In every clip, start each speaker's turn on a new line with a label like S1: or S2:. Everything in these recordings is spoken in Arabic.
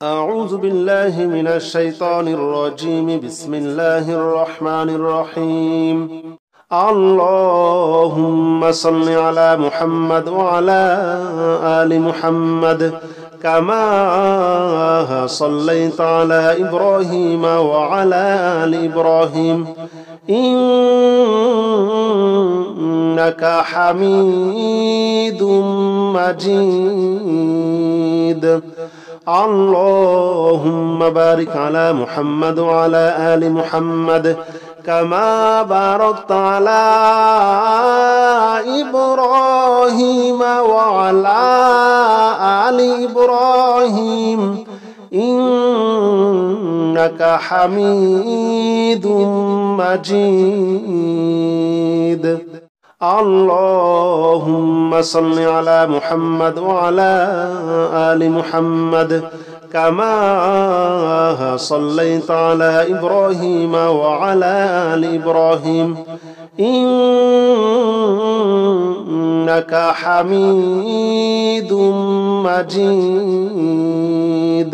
S1: أعوذ بالله من الشيطان الرجيم. بسم الله الرحمن الرحيم. اللهم صل على محمد وعلى آل محمد كما صليت على إبراهيم وعلى آل إبراهيم إنك حميد مجيد. اللهم بارك على محمد وعلى آل محمد كما باركت على إبراهيم وعلى آل إبراهيم إنك حميد مجيد. اللهم صل على محمد وعلى آل محمد كما صليت على إبراهيم وعلى آل إبراهيم إنك حميد مجيد.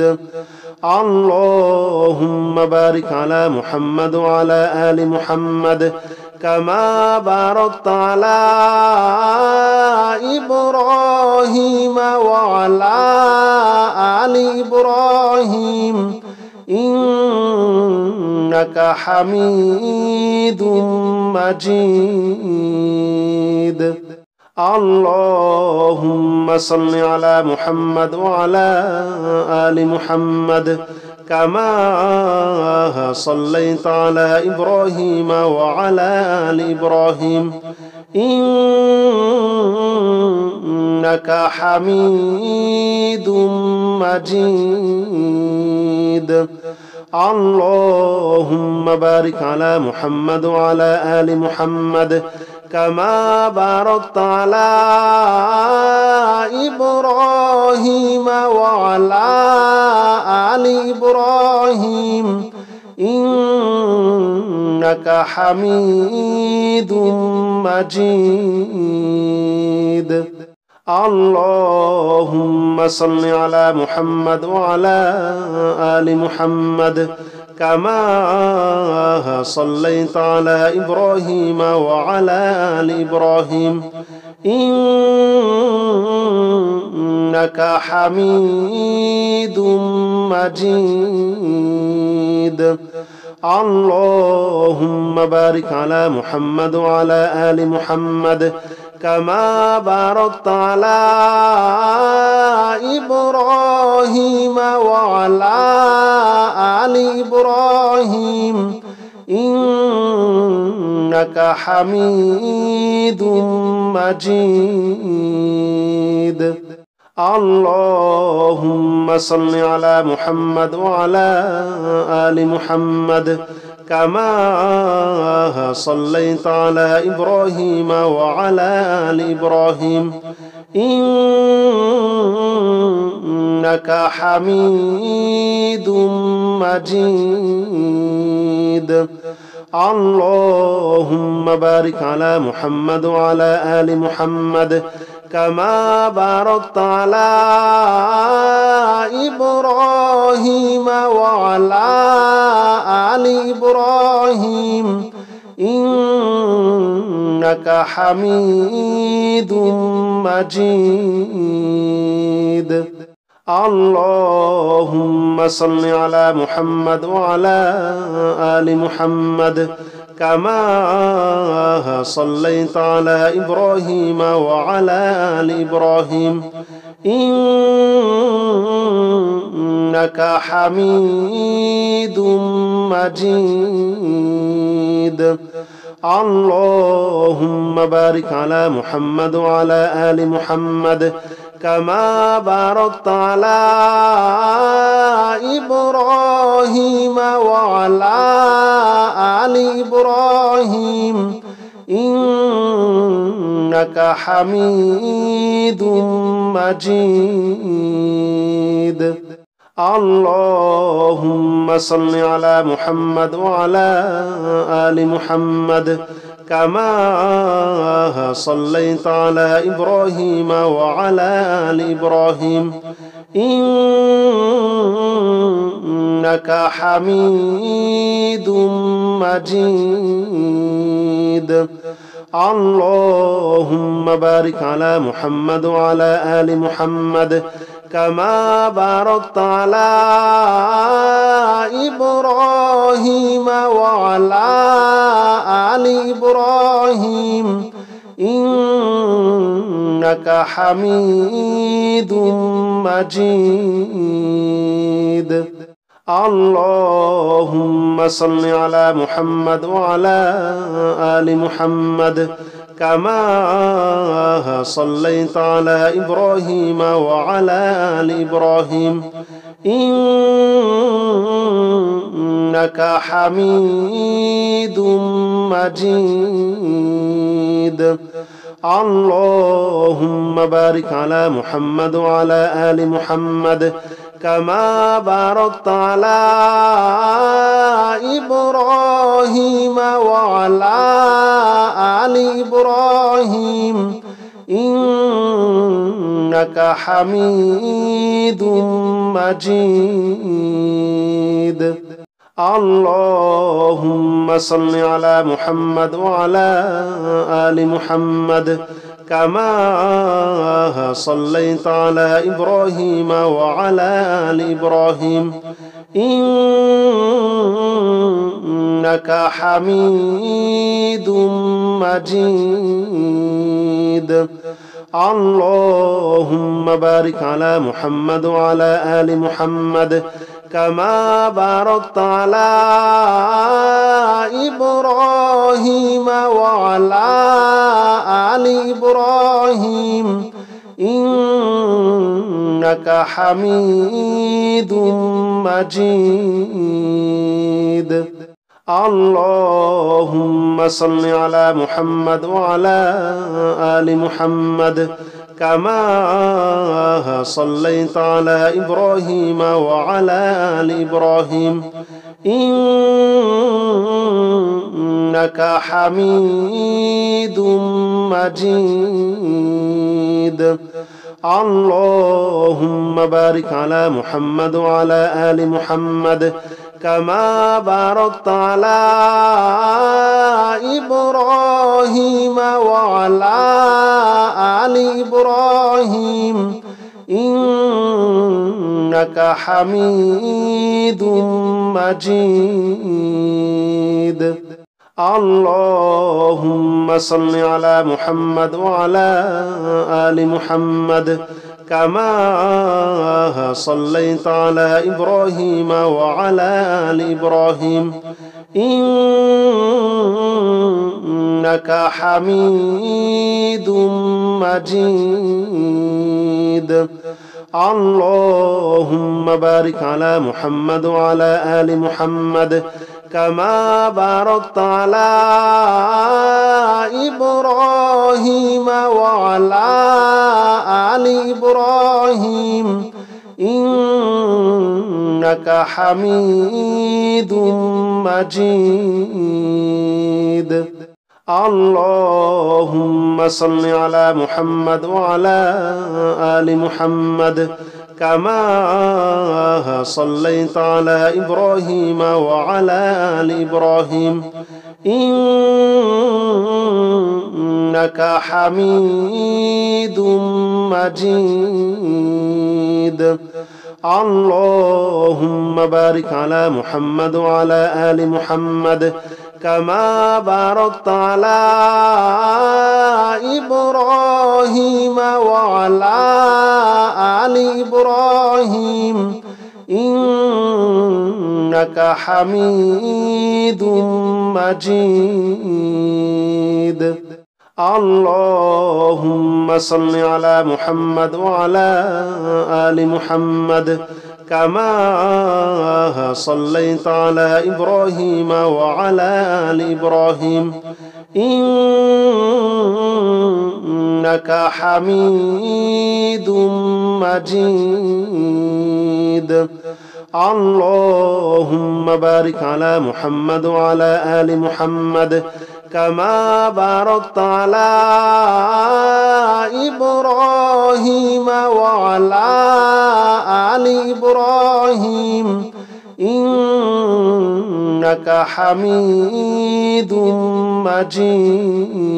S1: اللهم بارك على محمد وعلى آل محمد كما باركت على إبراهيم وعلى آل إبراهيم إنك حميد مجيد. اللهم صل على محمد وعلى آل محمد كما صليت على إبراهيم وعلى آل إبراهيم إنك حميد مجيد. اللهم بارك على محمد وعلى آل محمد كما باركت على إبراهيم وعلى آل إبراهيم إنك حميد مجيد. اللهم صل على محمد وعلى آل محمد كما صليت على إبراهيم وعلى آل إبراهيم إنك حميد مجيد. اللهم بارك على محمد وعلى آل محمد كما باركت على إبراهيم وعلى آل إبراهيم إنك حميد مجيد. اللهم صل على محمد وعلى آل محمد كما صليت على إبراهيم وعلى آل إبراهيم إنك حميد مجيد. اللهم بارك على محمد وعلى آل محمد كما باركت على إبراهيم وعلى آل إبراهيم إنك حميد مجيد. اللهم صل على محمد وعلى آل محمد كما صليت على إبراهيم وعلى آل إبراهيم إنك حميد مجيد. اللهم بارك على محمد وعلى آل محمد كما باركت على إبراهيم وعلى آل إبراهيم إنك حميد مجيد. اللهم صل على محمد وعلى آل محمد كما صليت على إبراهيم وعلى آل إبراهيم إنك إنك حميد مجيد اللهم بارك على محمد وعلى آل محمد كما باركت على إبراهيم وعلى آل إبراهيم إنك حميد مجيد اللهم صل على محمد وعلى آل محمد كما صليت على إبراهيم وعلى آل إبراهيم إنك حميد مجيد اللهم بارك على محمد وعلى آل محمد كما باركت على إبراهيم وعلى آل إبراهيم إنك حميد مجيد اللهم صل على محمد وعلى آل محمد كما صليت على إبراهيم وعلى آل إبراهيم إنك حميد مجيد اللهم بارك على محمد وعلى آل محمد كما باركت على إبراهيم وعلى آل إبراهيم إنك حميد مجيد اللهم صل على محمد وعلى آل محمد كما صليت على إبراهيم وعلى آل إبراهيم إنك حميد مجيد اللهم بارك على محمد وعلى آل محمد كما باركت على إبراهيم وعلى آل إبراهيم إنك حميد مجيد اللهم صل على محمد وعلى آل محمد كما صليت على إبراهيم وعلى آل إبراهيم إنك حميد مجيد اللهم بارك على محمد وعلى آل محمد كما باركت على إبراهيم وعلى آل إبراهيم إنك حميد مجيد اللهم صل على محمد وعلى آل محمد كما صليت على إبراهيم وعلى آل إبراهيم إنك حميد مجيد اللهم بارك على محمد وعلى آل محمد كما باركت على إبراهيم وعلى آل إبراهيم إنك حميد مجيد اللهم صل على محمد وعلى آل محمد كما صليت على إبراهيم وعلى آل إبراهيم إنك حميد مجيد اللهم بارك على محمد وعلى آل محمد كما باركت على إبراهيم وعلى آل إبراهيم إنك حميد مجيد.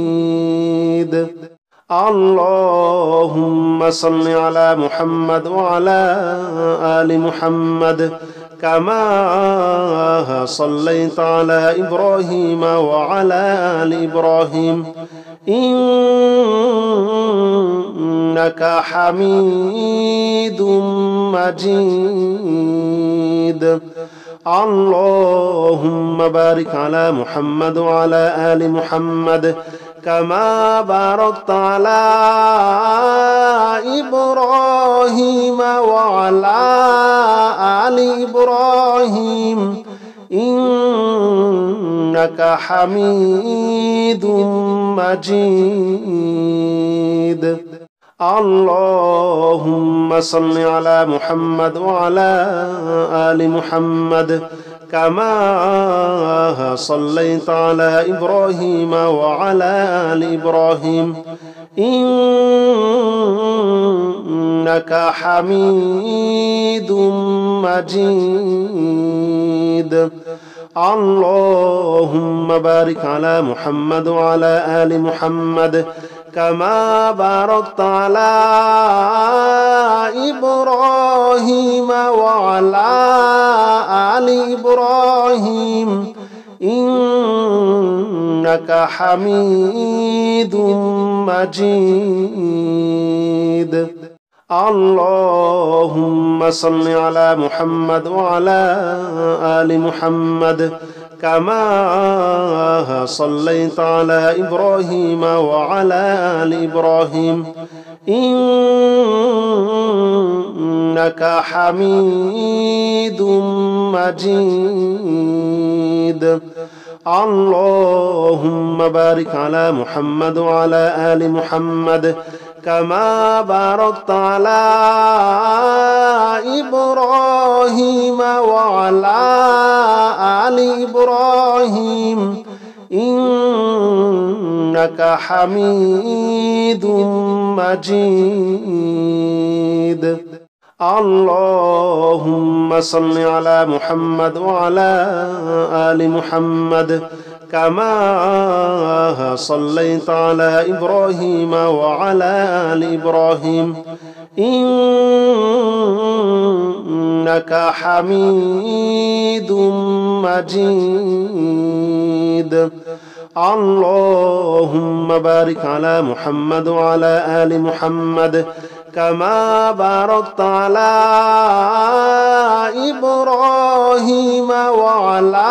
S1: اللهم صل على محمد وعلى آل محمد كما صليت على إبراهيم وعلى آل إبراهيم إنك حميد مجيد. اللهم بارك على محمد وعلى آل محمد كما باركت على إبراهيم وعلى آل إبراهيم إنك حميد مجيد. اللهم صل على محمد وعلى آل محمد كما صليت على إبراهيم وعلى آل إبراهيم إنك حميد مجيد. اللهم بارك على محمد وعلى آل محمد كما باركت على إبراهيم وعلى آل إبراهيم إنك حميد مجيد. اللهم صل على محمد وعلى آل محمد كما صليت على إبراهيم وعلى آل إبراهيم إنك حميد مجيد. اللهم بارك على محمد وعلى آل محمد كما باركت على إبراهيم وعلى آل إبراهيم إنك حميد مجيد. اللهم صل على محمد وعلى آل محمد كما صليت على إبراهيم وعلى آل إبراهيم إنك حميد مجيد. اللهم بارك على محمد وعلى آل محمد كما باركت على إبراهيم وعلى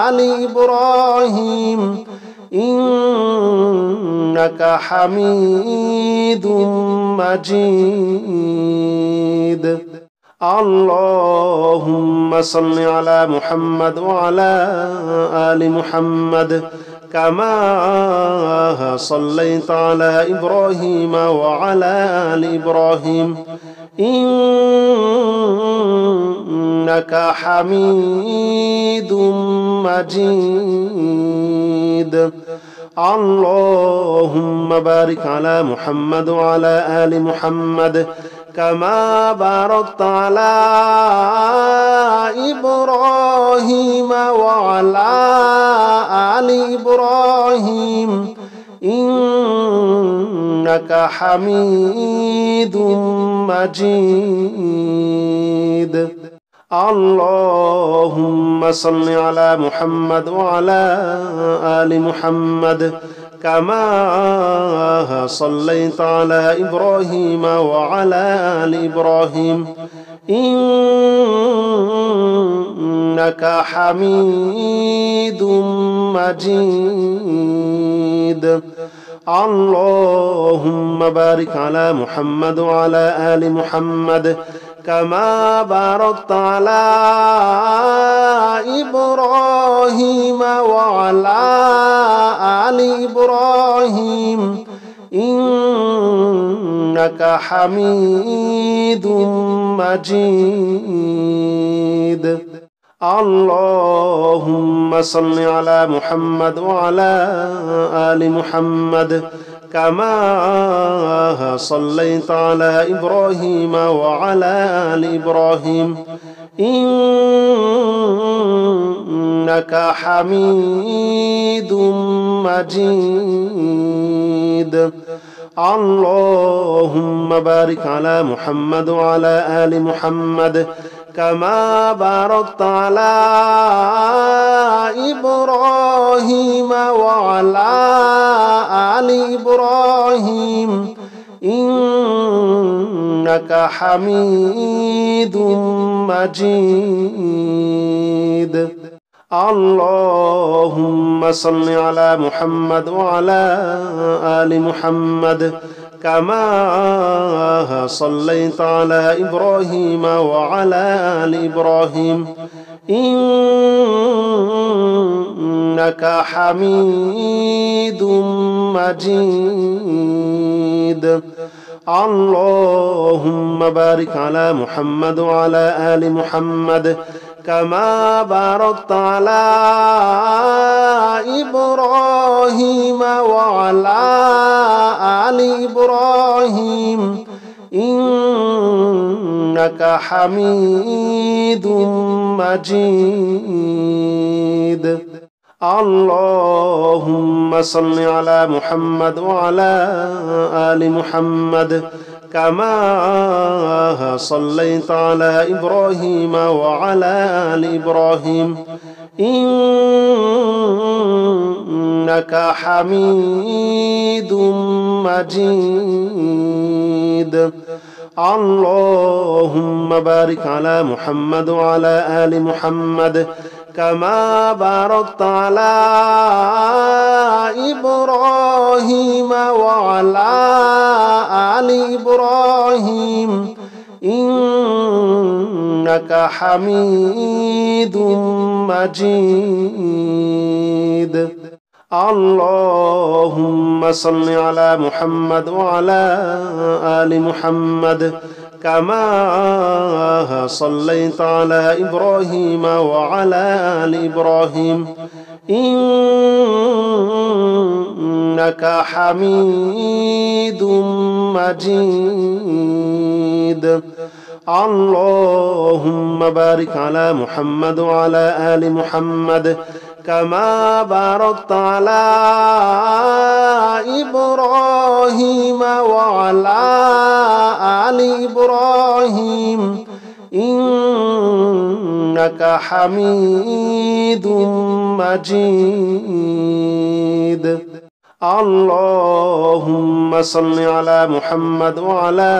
S1: آل إبراهيم إنك حميد مجيد. اللهم صل على محمد وعلى آل محمد كما صليت على إبراهيم وعلى آل إبراهيم إنك حميد مجيد. اللهم بارك على محمد وعلى آل محمد كما باركت على إبراهيم وعلى آل إبراهيم إنك حميد مجيد. اللهم صل على محمد وعلى آل محمد كما صليت على إبراهيم وعلى آل إبراهيم إنك حميد مجيد. اللهم بارك على محمد وعلى آل محمد كما باركت على إبراهيم وعلى آل إبراهيم إنك حميد مجيد. اللهم صل على محمد وعلى آل محمد كما صليت على إبراهيم وعلى آل إبراهيم إنك حميد مجيد. اللهم بارك على محمد وعلى آل محمد كما باركت على إبراهيم وعلى آل إبراهيم إنك حميد مجيد. اللهم صل على محمد وعلى آل محمد كما صليت على إبراهيم وعلى آل إبراهيم إنك حميد مجيد. اللهم بارك على محمد وعلى آل محمد كما باركت على إبراهيم وعلى آل إبراهيم إنك حميد مجيد. اللهم صل على محمد وعلى آل محمد كما صليت على إبراهيم وعلى آل إبراهيم إنك حميد مجيد. اللهم بارك على محمد وعلى آل محمد كما باركت على إبراهيم وعلى آل إبراهيم إنك حميد مجيد. اللهم صل على محمد وعلى آل محمد كما صليت على إبراهيم وعلى آل إبراهيم إنك حميد مجيد. اللهم بارك على محمد وعلى آل محمد كما باركت على إبراهيم وعلى آل إبراهيم إنك حميد مجيد. اللهم صل على محمد وعلى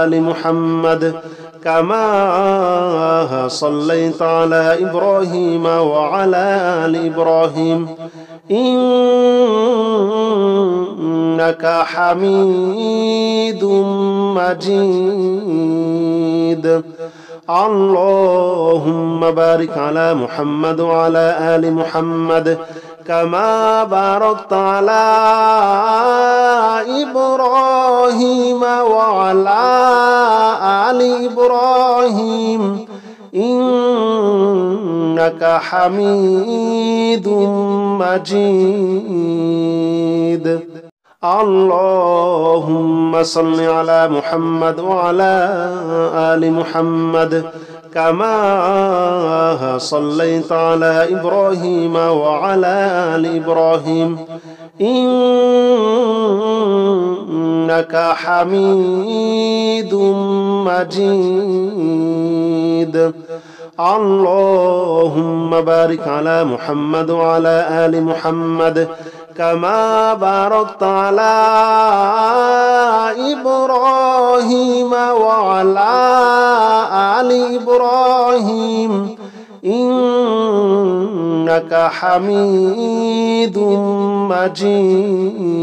S1: آل محمد كما صليت على إبراهيم وعلى آل إبراهيم إنك حميد مجيد. اللهم بارك على محمد وعلى آل محمد كما باركت على إبراهيم وعلى آل إبراهيم إنك حميد مجيد. اللهم صل على محمد وعلى آل محمد كما صليت على إبراهيم وعلى آل إبراهيم إنك حميد مجيد. اللهم بارك على محمد وعلى آل محمد كما باركت على إبراهيم وعلى آل إبراهيم إنك حميد مجيد.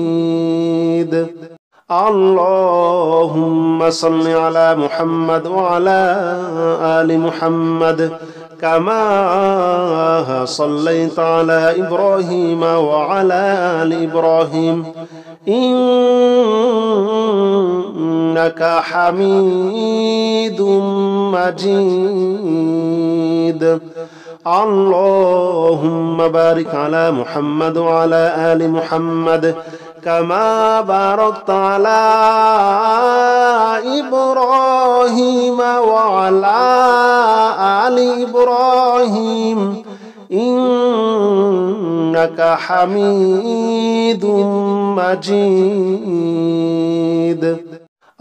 S1: اللهم صل على محمد وعلى آل محمد كما صليت على إبراهيم وعلى آل إبراهيم إنك حميد مجيد. اللهم بارك على محمد وعلى آل محمد كما باركت على إبراهيم وعلى آل إبراهيم إنك حميد مجيد.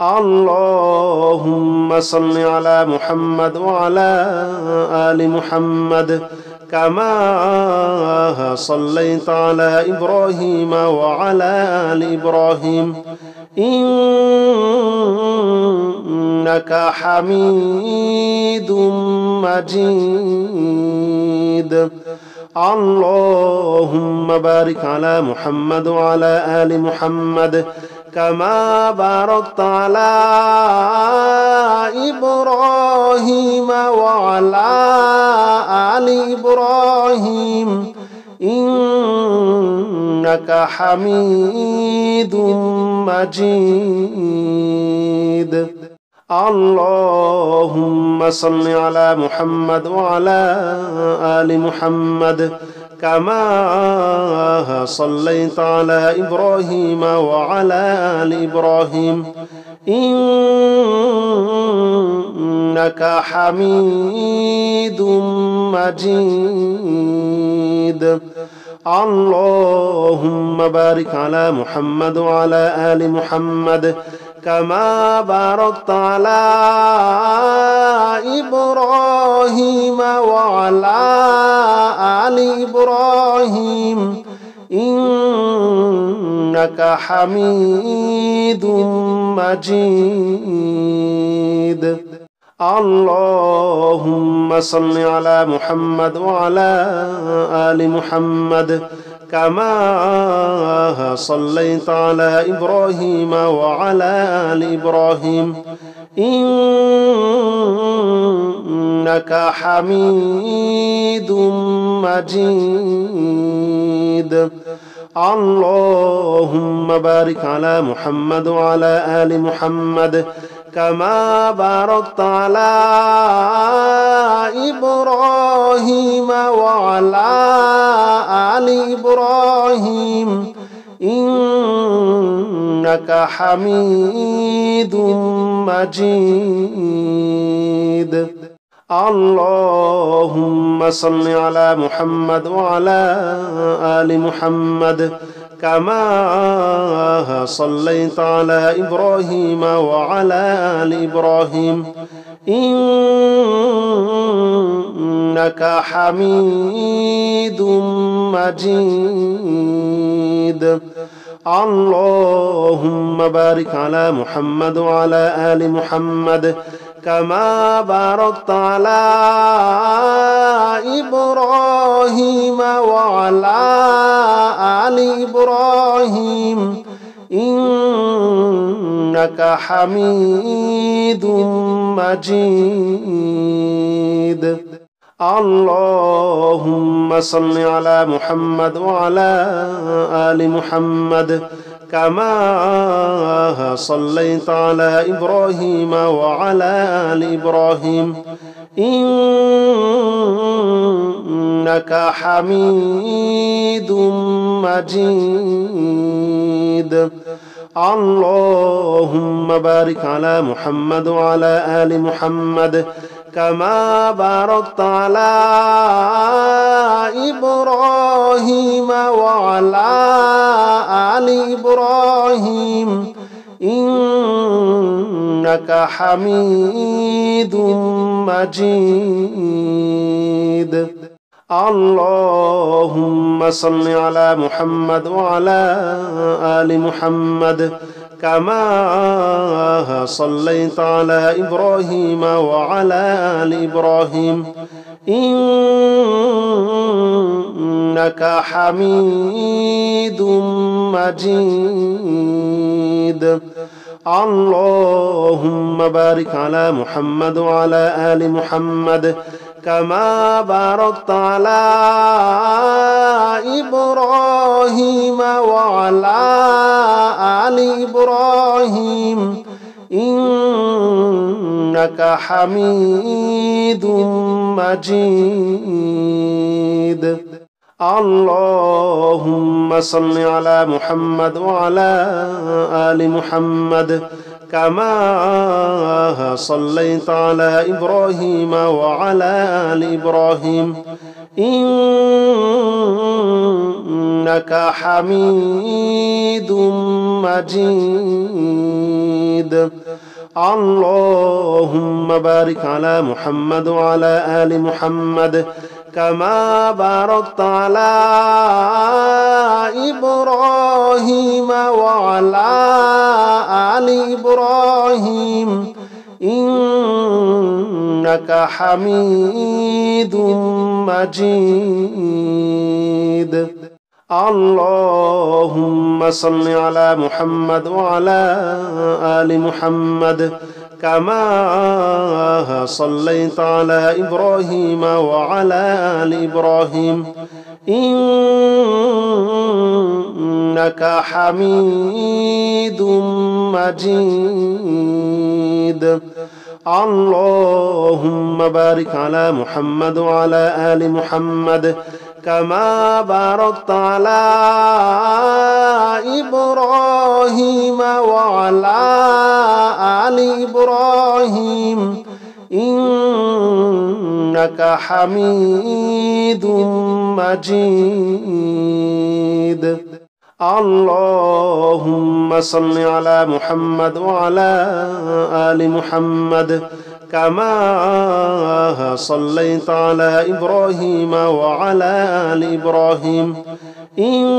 S1: اللهم صل على محمد وعلى آل محمد كما صليت على إبراهيم وعلى آل إبراهيم إنك حميد مجيد. اللهم بارك على محمد وعلى آل محمد كما باركت على إبراهيم وعلى آل إبراهيم إنك حميد مجيد. اللهم صل على محمد وعلى آل محمد كما صليت على إبراهيم وعلى آل إبراهيم إنك حميد مجيد. اللهم بارك على محمد وعلى آل محمد كما باركت على إبراهيم وعلى آل إبراهيم إنك حميد مجيد. اللهم صل على محمد وعلى آل محمد كما صليت على إبراهيم وعلى آل إبراهيم إنك حميد مجيد. اللهم بارك على محمد وعلى آل محمد كما باركت على إبراهيم وعلى آل إبراهيم إنك حميد مجيد. اللهم صل على محمد وعلى آل محمد كما صليت على إبراهيم وعلى آل إبراهيم إنك حميد مجيد. اللهم بارك على محمد وعلى آل محمد كما باركت على إبراهيم وعلى آل إبراهيم إنك حميد مجيد. اللهم صل على محمد وعلى آل محمد كما صليت على إبراهيم وعلى آل إبراهيم إنك حميد مجيد. اللهم بارك على محمد وعلى آل محمد كما باركت على إبراهيم وعلى آل إبراهيم إنك حميد مجيد. اللهم صل على محمد وعلى آل محمد كما صليت على إبراهيم وعلى آل إبراهيم إنك حميد مجيد. اللهم بارك على محمد وعلى آل محمد كما باركت على إبراهيم وعلى آل إبراهيم إنك حميد مجيد. اللهم صل على محمد وعلى آل محمد كما صليت على إبراهيم وعلى آل إبراهيم إنك حميد مجيد. اللهم بارك على محمد وعلى آل محمد كما باركت على إبراهيم وعلى آل إبراهيم إنك حميد مجيد. اللهم صل على محمد وعلى آل محمد كما صليت على إبراهيم وعلى آل إبراهيم إنك حميد مجيد. اللهم بارك على محمد وعلى آل محمد كما باركت على إبراهيم وعلى آل إبراهيم إنك حميد مجيد. اللهم صل على محمد وعلى آل محمد كما صليت على إبراهيم وعلى آل إبراهيم إنك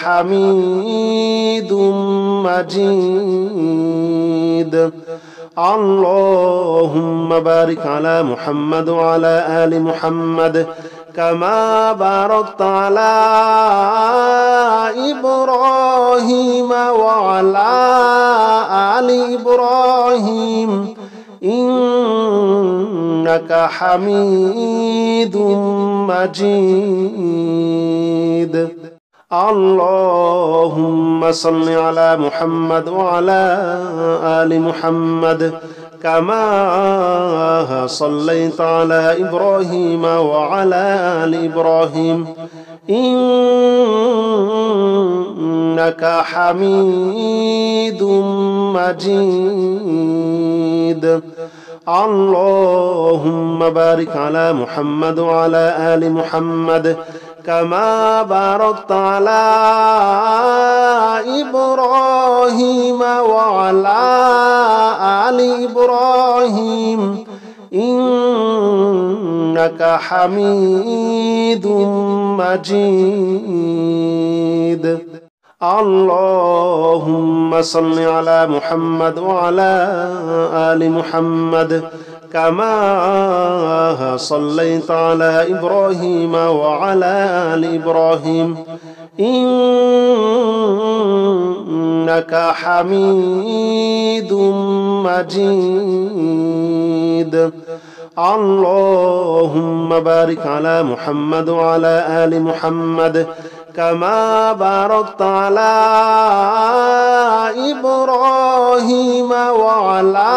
S1: حميد مجيد. اللهم بارك على محمد وعلى آل محمد كما باركت على إبراهيم وعلى آل إبراهيم إنك حميد مجيد. اللهم صل على محمد وعلى آل محمد كما صليت على إبراهيم وعلى آل إبراهيم إنك حميد مجيد. اللهم بارك على محمد وعلى آل محمد كما باركت على إبراهيم وعلى آل إبراهيم إنك حميد مجيد. اللهم صل على محمد وعلى آل محمد كما صليت على إبراهيم وعلى آل إبراهيم إنك حميد مجيد. اللهم بارك على محمد وعلى آل محمد كما باركت على إبراهيم وعلى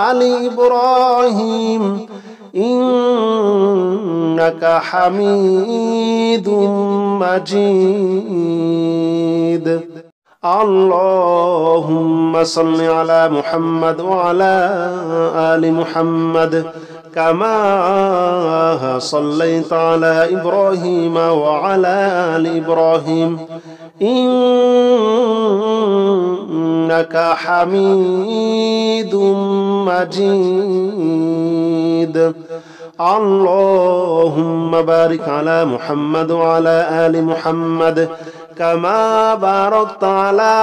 S1: آل إبراهيم إنك حميد مجيد. اللهم صل على محمد وعلى آل محمد كما صليت على إبراهيم وعلى آل إبراهيم إنك حميد مجيد. اللهم بارك على محمد وعلى آل محمد كما باركت على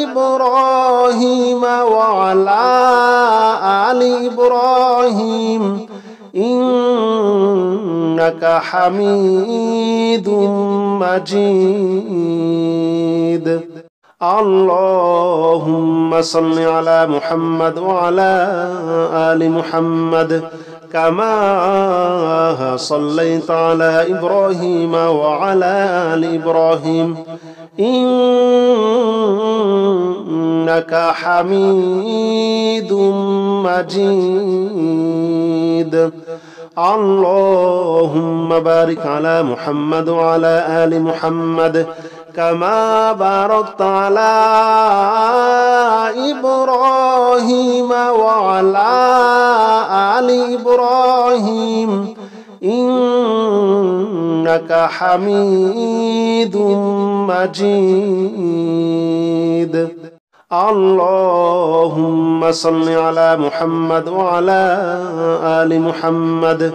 S1: إبراهيم وعلى آل إبراهيم إنك حميد مجيد. اللهم صل على محمد وعلى آل محمد كما صليت على إبراهيم وعلى آل إبراهيم إنك حميد مجيد. اللهم بارك على محمد وعلى آل محمد كما باركت على إبراهيم وعلى آل إبراهيم إنك حميد مجيد. اللهم صل على محمد وعلى آل محمد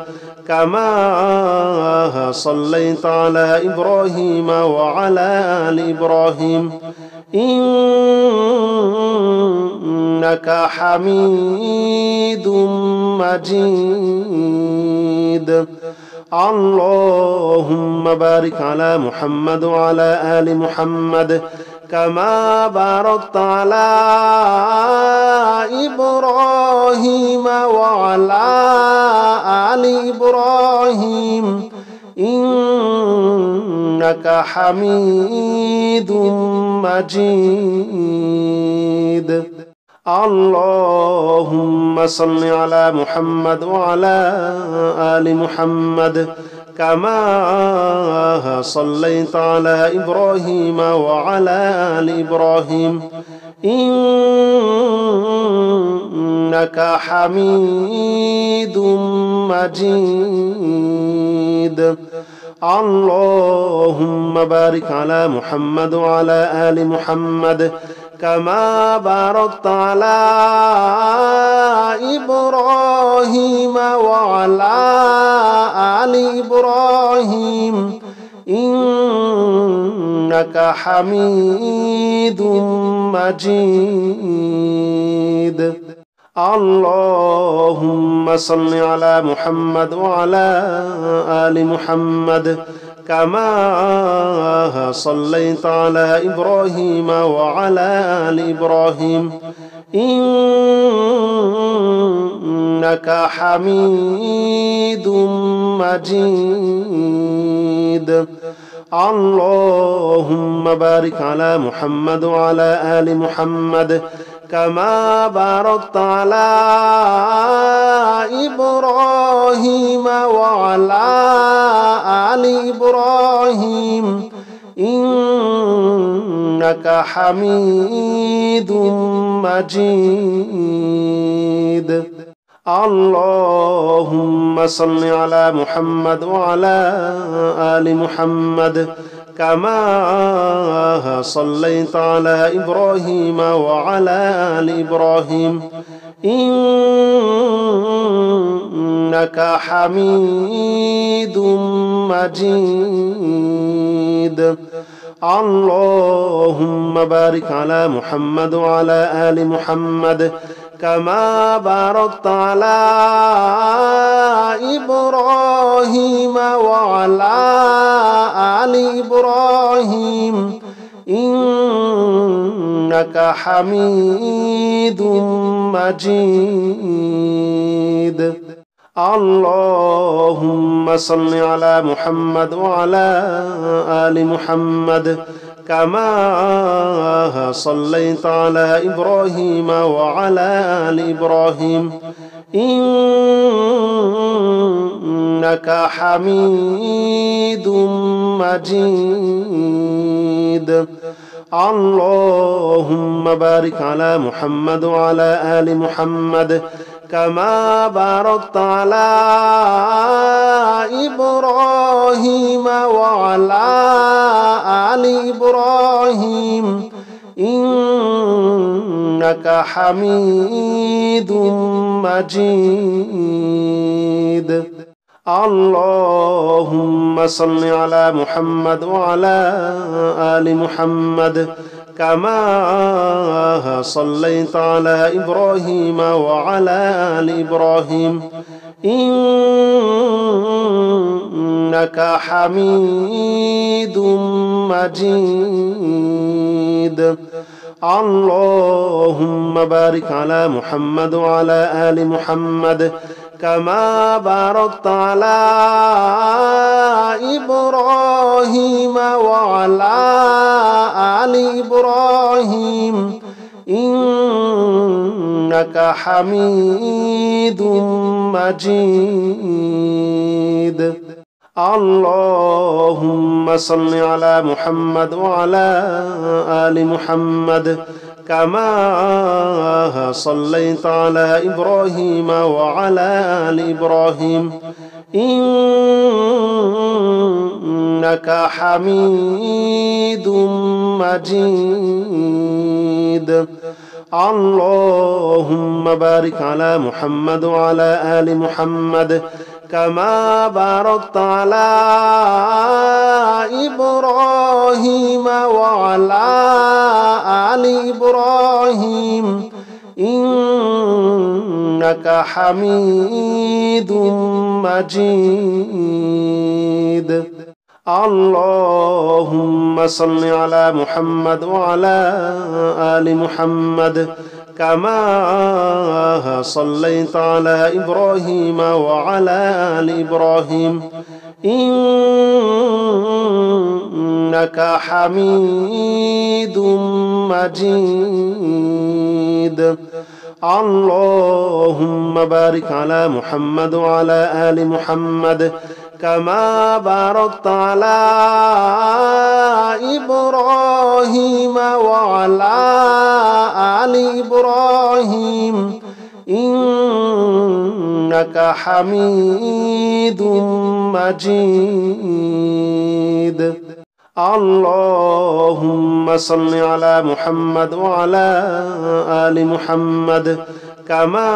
S1: كما صليت على إبراهيم وعلى آل إبراهيم إنك حميد مجيد. اللهم بارك على محمد وعلى آل محمد كما باركت على إبراهيم وعلى آل إبراهيم إنك حميد مجيد. اللهم صل على محمد وعلى آل محمد كما صليت على إبراهيم وعلى آل إبراهيم إنك حميد مجيد. اللهم بارك على محمد وعلى آل محمد كما باركت على إبراهيم وعلى آل إبراهيم إنك حميد مجيد. اللهم صل على محمد وعلى آل محمد كما صليت على إبراهيم وعلى آل إبراهيم إنك حميد مجيد. اللهم بارك على محمد وعلى آل محمد كما باركت على إبراهيم وعلى آل إبراهيم إنك حميد مجيد. اللهم صل على محمد وعلى آل محمد كما صليت على إبراهيم وعلى آل إبراهيم إنك حميد مجيد. اللهم بارك على محمد وعلى آل محمد كما باركت على إبراهيم وعلى آل إبراهيم إنك حميد مجيد. اللهم صل على محمد وعلى آل محمد كما صليت على إبراهيم وعلى آل إبراهيم إنك حميد مجيد. اللهم بارك على محمد وعلى آل محمد كما باركت على إبراهيم وعلى آل إبراهيم إنك حميد مجيد. اللهم صل على محمد وعلى آل محمد كما صليت على إبراهيم وعلى آل إبراهيم إنك حميد مجيد. اللهم بارك على محمد وعلى آل محمد كما باركت على إبراهيم وعلى آل إبراهيم إنك حميد مجيد. اللهم صل على محمد وعلى آل محمد كما صليت على إبراهيم وعلى آل إبراهيم إنك حميد مجيد. اللهم بارك على محمد وعلى آل محمد كما باركت على إبراهيم وعلى آل إبراهيم إنك حميد مجيد. اللهم صل على محمد وعلى آل محمد كما صليت على إبراهيم وعلى آل إبراهيم إنك حميد مجيد. اللهم بارك على محمد وعلى آل محمد كما باركت على إبراهيم وعلى آل إبراهيم إنك حميد مجيد. اللهم صل على محمد وعلى آل محمد كما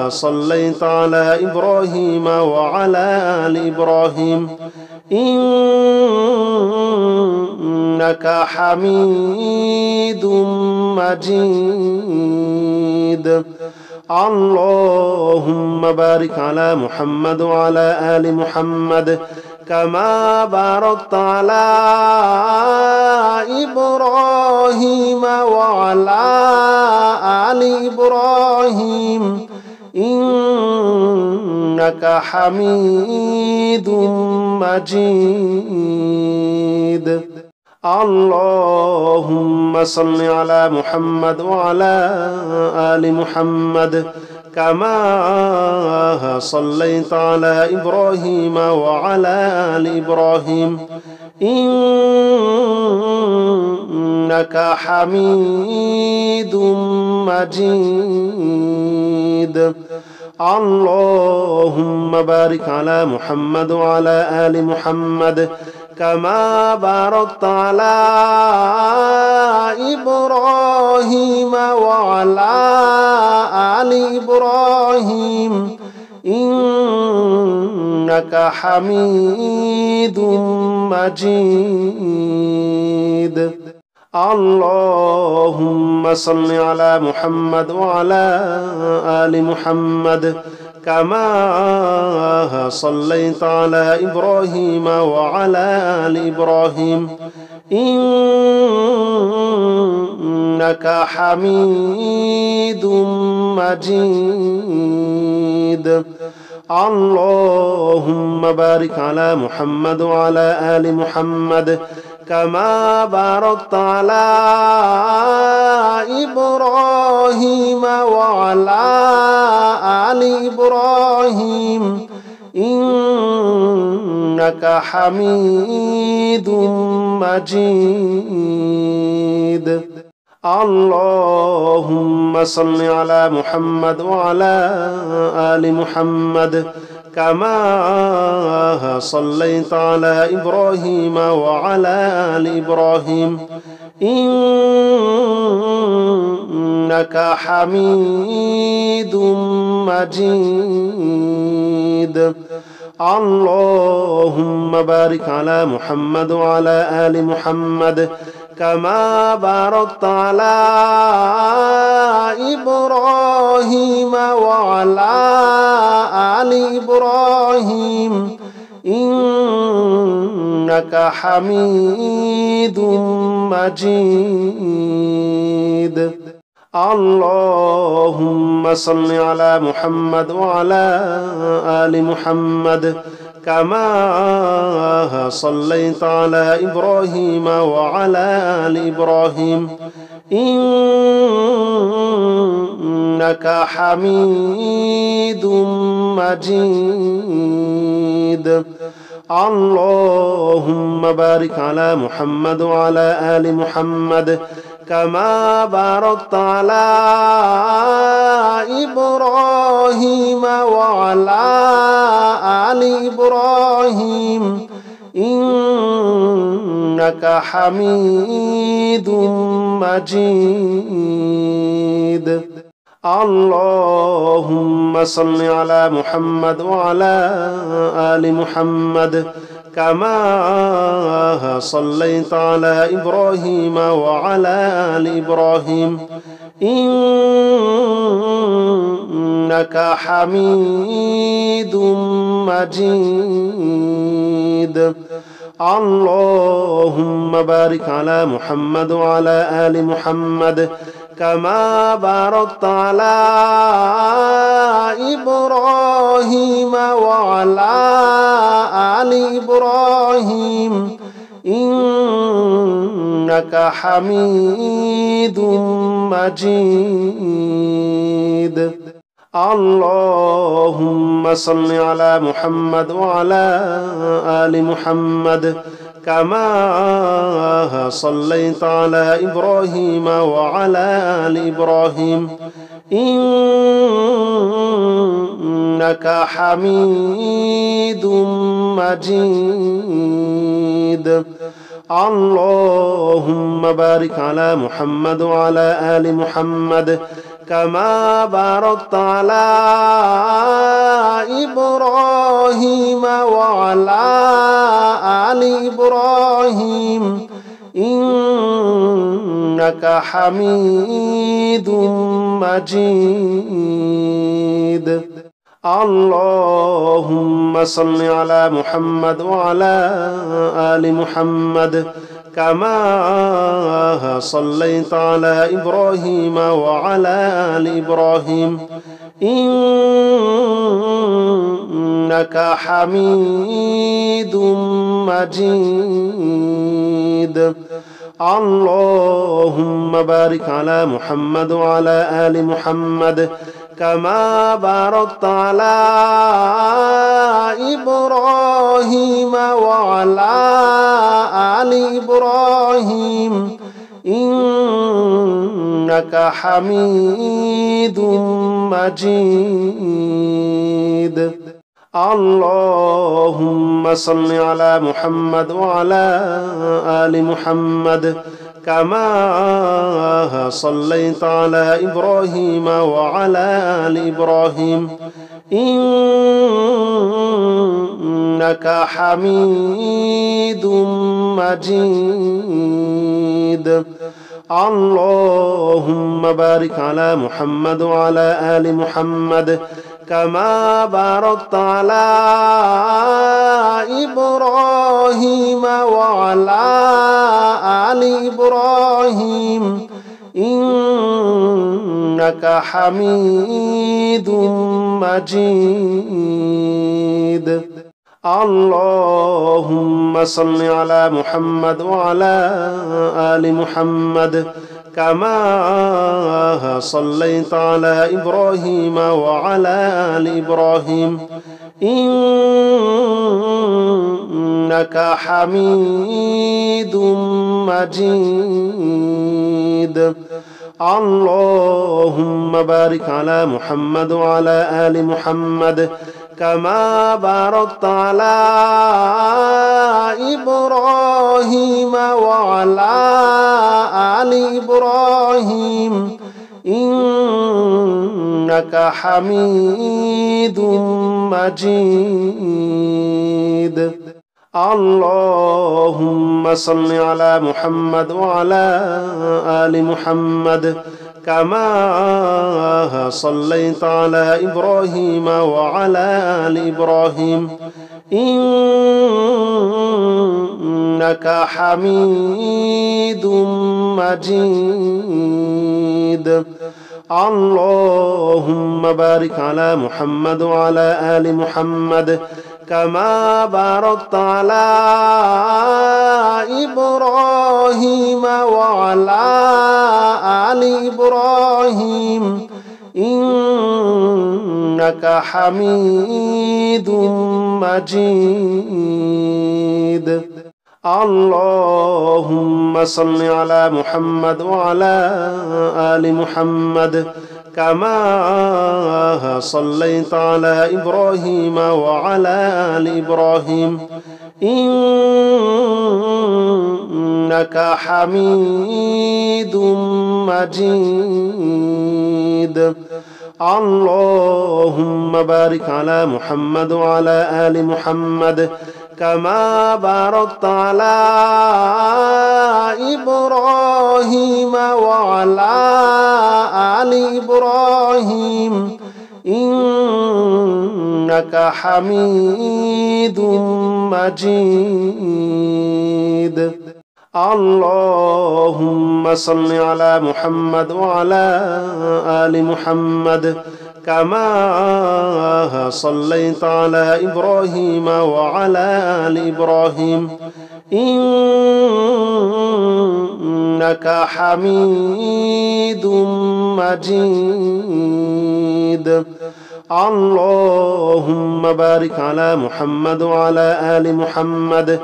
S1: صليت على إبراهيم وعلى آل إبراهيم إنك حميد مجيد. اللهم بارك على محمد وعلى آل محمد كما باركت على إبراهيم وعلى آل إبراهيم إنك حميد مجيد. اللهم صل على محمد وعلى آل محمد كما صليت على إبراهيم وعلى آل إبراهيم إنك حميد مجيد. اللهم بارك على محمد وعلى آل محمد كما باركت على إبراهيم وعلى آل إبراهيم إنك حميد مجيد. اللهم صل على محمد وعلى آل محمد كما صليت على إبراهيم وعلى آل إبراهيم إنك حميد مجيد. اللهم بارك على محمد وعلى آل محمد كما باركت على إبراهيم وعلى آل إبراهيم إنك حميد مجيد. اللهم صل على محمد وعلى آل محمد كما صليت على إبراهيم وعلى آل إبراهيم إنك حميد مجيد. اللهم بارك على محمد وعلى آل محمد كما باركت على إبراهيم وعلى آل إبراهيم إنك حميد مجيد. اللهم صل على محمد وعلى آل محمد كما صليت على إبراهيم وعلى آل إبراهيم إنك حميد مجيد. اللهم بارك على محمد وعلى آل محمد كما باركت على إبراهيم وعلى آل إبراهيم إنك حميد مجيد. اللهم صل على محمد وعلى آل محمد كما صليت على إبراهيم وعلى آل إبراهيم إنك حميد مجيد. اللهم بارك على محمد وعلى آل محمد كما باركت على إبراهيم وعلى آل إبراهيم إنك حميد مجيد. اللهم صل على محمد وعلى آل محمد كما صليت على إبراهيم وعلى آل إبراهيم إنك حميد مجيد. اللهم بارك على محمد وعلى آل محمد كما باركت على إبراهيم وعلى آل إبراهيم إنك حميد مجيد. اللهم صل على محمد وعلى آل محمد كما صليت على إبراهيم وعلى آل إبراهيم إنك حميد مجيد. اللهم بارك على محمد وعلى آل محمد كما باركت على إبراهيم وعلى آل إبراهيم إنك حميد مجيد. اللهم صل على محمد وعلى آل محمد كما صليت على إبراهيم وعلى آل إبراهيم إنك حميد مجيد. اللهم بارك على محمد وعلى آل محمد كما باركت على إبراهيم وعلى آل إبراهيم إنك حميد مجيد. اللهم صل على محمد وعلى آل محمد كما صليت على إبراهيم وعلى آل إبراهيم إنك حميد مجيد. اللهم بارك على محمد وعلى آل محمد كما باركت على إبراهيم وعلى آل إبراهيم إنك حميد مجيد. اللهم صل على محمد وعلى آل محمد كما صليت على إبراهيم وعلى آل إبراهيم إنك حميد مجيد. اللهم بارك على محمد وعلى آل محمد كما باركت على إبراهيم وعلى آل إبراهيم إنك حميد مجيد. اللهم صل على محمد وعلى آل محمد كما صليت على إبراهيم وعلى آل إبراهيم إنك حميد مجيد. اللهم بارك على محمد وعلى آل محمد كما باركت على إبراهيم وعلى آل إبراهيم إنك حميد مجيد. اللهم صل على محمد وعلى آل محمد كما صليت على إبراهيم وعلى آل إبراهيم إنك حميد مجيد. اللهم بارك على محمد وعلى آل محمد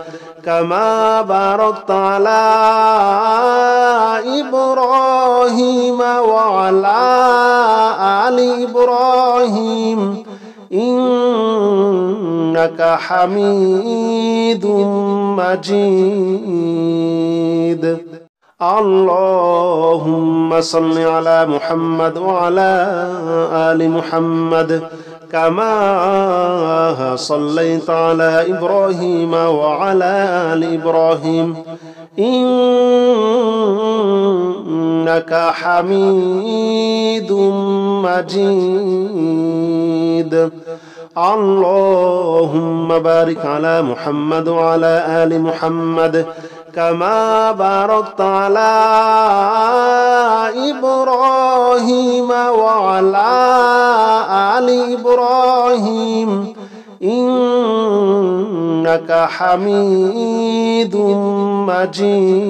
S1: كما باركت على إبراهيم وعلى آل إبراهيم إنك حميد مجيد. اللهم صل على محمد وعلى آل محمد كما صليت على إبراهيم وعلى آل إبراهيم إنك حميد مجيد. اللهم بارك على محمد وعلى آل محمد كما باركت على إبراهيم وعلى آل إبراهيم إنك حميد مجيد.